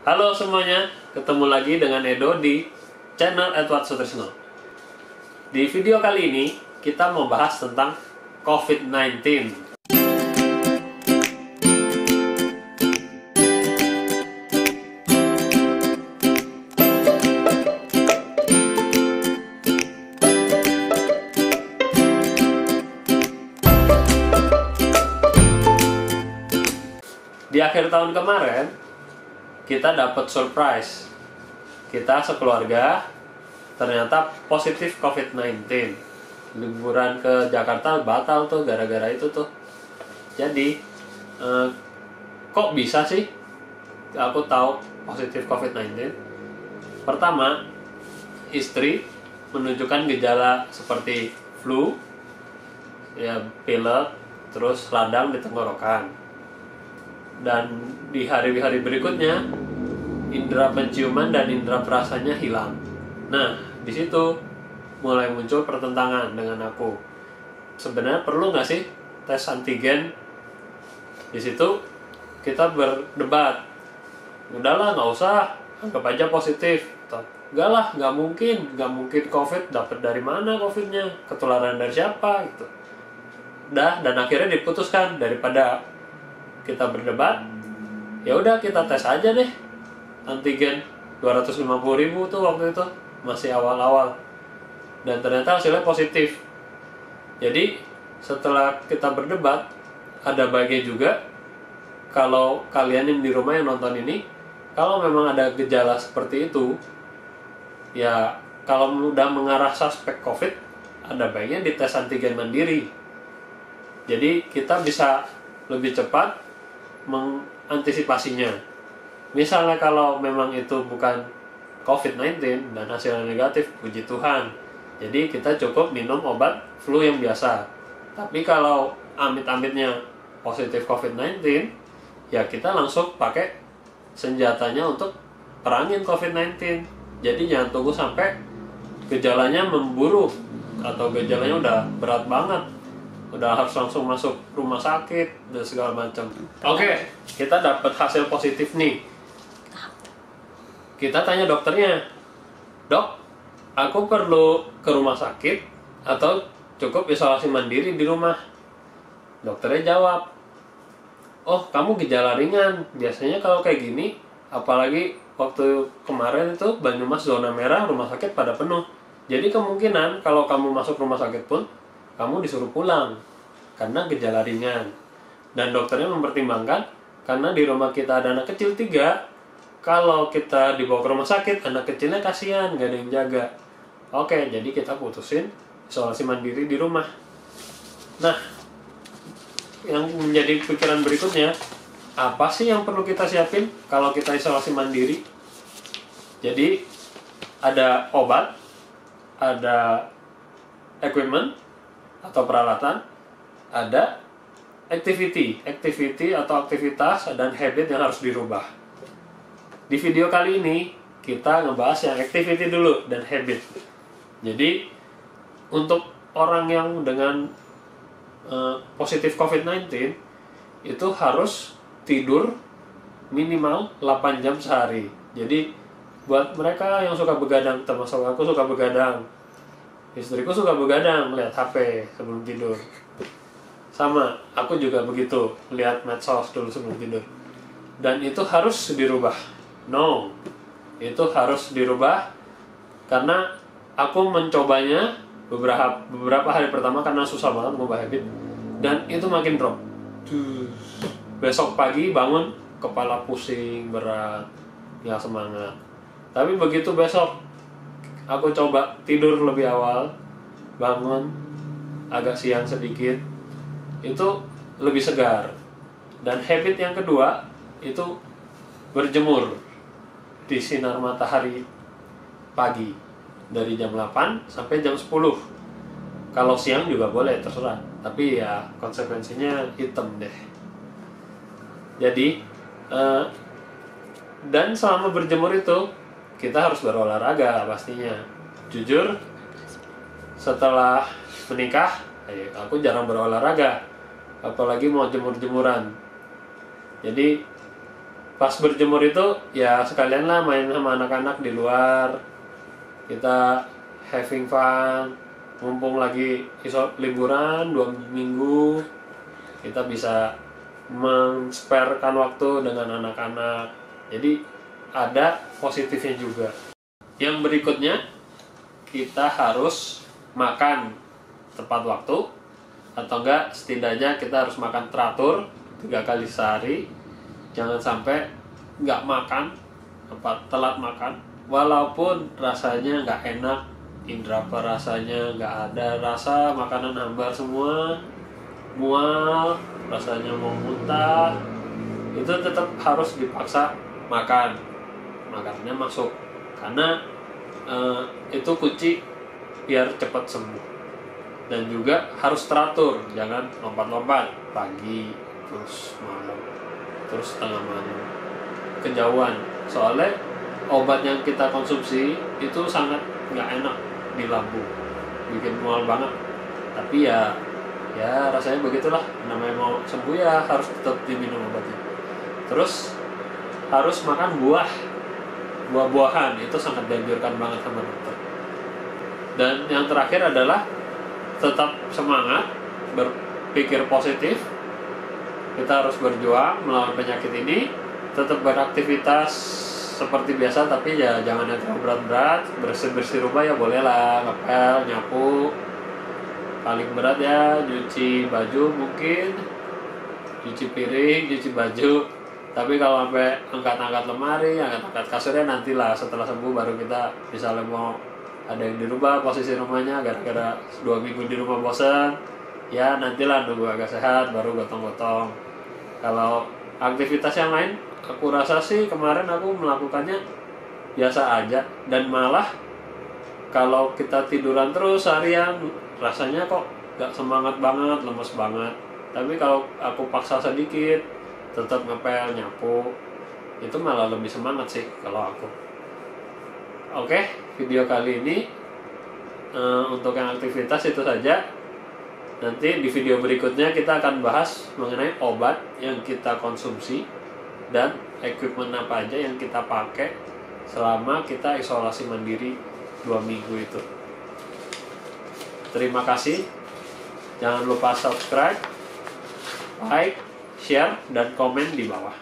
Halo semuanya, ketemu lagi dengan Edo di channel Edward Sutrisno. Di video kali ini, kita mau bahas tentang COVID-19. Di akhir tahun kemarin, kita dapat surprise. Kita sekeluarga ternyata positif COVID-19. Liburan ke Jakarta batal tuh gara-gara itu tuh. Jadi kok bisa sih aku tahu positif COVID-19? Pertama, istri menunjukkan gejala seperti flu, ya pilek, terus radang di tenggorokan. Dan di hari-hari berikutnya indera penciuman dan indera perasanya hilang. Nah, di situ mulai muncul pertentangan dengan aku. Sebenarnya perlu nggak sih tes antigen? Di situ kita berdebat. Udahlah, nggak usah, anggap aja positif. Enggak lah, nggak mungkin COVID. Dapat dari mana COVID-nya? Ketularan dari siapa? Gitu. Dan akhirnya diputuskan daripada kita berdebat, ya udah kita tes aja deh antigen. 250.000 tuh waktu itu, masih awal-awal, dan ternyata hasilnya positif. Jadi setelah kita berdebat, ada baiknya juga kalau kalian yang di rumah yang nonton ini, kalau memang ada gejala seperti itu, ya kalau udah mengarah suspek COVID, ada baiknya dites antigen mandiri. Jadi kita bisa lebih cepat mengantisipasinya. Misalnya kalau memang itu bukan COVID-19 dan hasilnya negatif, puji Tuhan, jadi kita cukup minum obat flu yang biasa. Tapi kalau amit-amitnya positif COVID-19, ya kita langsung pakai senjatanya untuk perangin COVID-19. Jadi jangan tunggu sampai gejalanya memburuk atau gejalanya udah berat banget, udah harus langsung masuk rumah sakit dan segala macam. Oke, kita dapat hasil positif nih. Kita tanya dokternya, "Dok, aku perlu ke rumah sakit atau cukup isolasi mandiri di rumah?" Dokternya jawab, "Oh, kamu gejala ringan. Biasanya kalau kayak gini, apalagi waktu kemarin itu Banyumas zona merah, rumah sakit pada penuh. Jadi kemungkinan kalau kamu masuk rumah sakit pun kamu disuruh pulang karena gejala ringan." Dan dokternya mempertimbangkan karena di rumah kita ada anak kecil 3, kalau kita dibawa ke rumah sakit, anak kecilnya kasihan, gak ada yang jaga. Oke, jadi kita putusin isolasi mandiri di rumah. Nah, yang menjadi pikiran berikutnya, apa sih yang perlu kita siapin kalau kita isolasi mandiri? Jadi ada obat, ada equipment atau peralatan, ada activity atau aktivitas dan habit yang harus dirubah. Di video kali ini kita ngebahas yang activity dulu dan habit. Jadi untuk orang yang dengan positif COVID-19 itu harus tidur minimal 8 jam sehari. Jadi buat mereka yang suka begadang, termasuk aku suka begadang, istriku suka begadang melihat HP sebelum tidur. Sama, aku juga begitu, lihat medsos dulu sebelum tidur. Dan itu harus dirubah. No, itu harus dirubah karena aku mencobanya beberapa hari pertama karena susah banget ngubah habit, dan itu makin drop. Besok pagi bangun kepala pusing, berat, nggak semangat. Tapi begitu besok aku coba tidur lebih awal, bangun agak siang sedikit, itu lebih segar. Dan habit yang kedua itu berjemur di sinar matahari pagi dari jam 8 sampai jam 10. Kalau siang juga boleh, terserah, tapi ya konsekuensinya hitam deh. Jadi dan selama berjemur itu kita harus berolahraga pastinya. Jujur, setelah menikah aku jarang berolahraga, apalagi mau jemur-jemuran. Jadi pas berjemur itu ya sekalian lah main sama anak-anak di luar, kita having fun, mumpung lagi liburan 2 minggu, kita bisa men-sparekan waktu dengan anak-anak, jadi ada positifnya juga. Yang berikutnya, kita harus makan tepat waktu, atau enggak setidaknya kita harus makan teratur 3 kali sehari. Jangan sampai nggak makan, telat makan, walaupun rasanya nggak enak, indera perasanya nggak ada, rasa makanan hambar semua, mual, rasanya mau muntah, itu tetap harus dipaksa makan, makanannya masuk, karena itu kunci biar cepat sembuh. Dan juga harus teratur, jangan lompat-lompat pagi terus malam terus tengah malam, kejauhan. Soalnya obat yang kita konsumsi itu sangat nggak enak di lambung, bikin mual banget. Tapi ya rasanya begitulah, namanya mau sembuh ya harus tetap diminum obatnya. Terus harus makan buah-buahan, itu sangat dianjurkan banget sama dokter. Dan yang terakhir adalah tetap semangat, berpikir positif. Kita harus berjuang melawan penyakit ini, tetap beraktivitas seperti biasa, tapi ya jangan yang terlalu berat-berat. Bersih-bersih rumah ya boleh lah, ngepel, nyapu. Paling berat ya nyuci baju mungkin, cuci piring, cuci baju. Tapi kalau sampai angkat-angkat lemari, angkat-angkat kasurnya nantilah setelah sembuh, baru kita misalnya mau ada yang dirubah posisi rumahnya gara-gara 2 minggu di rumah bosan, ya nantilah nunggu agak sehat baru gotong-gotong. Kalau aktivitas yang lain, aku rasa sih kemarin aku melakukannya biasa aja, dan malah kalau kita tiduran terus harian rasanya kok gak semangat banget, lemes banget. Tapi kalau aku paksa sedikit, tetap ngepel, nyapu, itu malah lebih semangat sih kalau aku. Oke, video kali ini untuk yang aktivitas itu saja. Nanti di video berikutnya kita akan bahas mengenai obat yang kita konsumsi dan equipment apa aja yang kita pakai selama kita isolasi mandiri 2 minggu itu. Terima kasih. Jangan lupa subscribe, like, share, dan komen di bawah.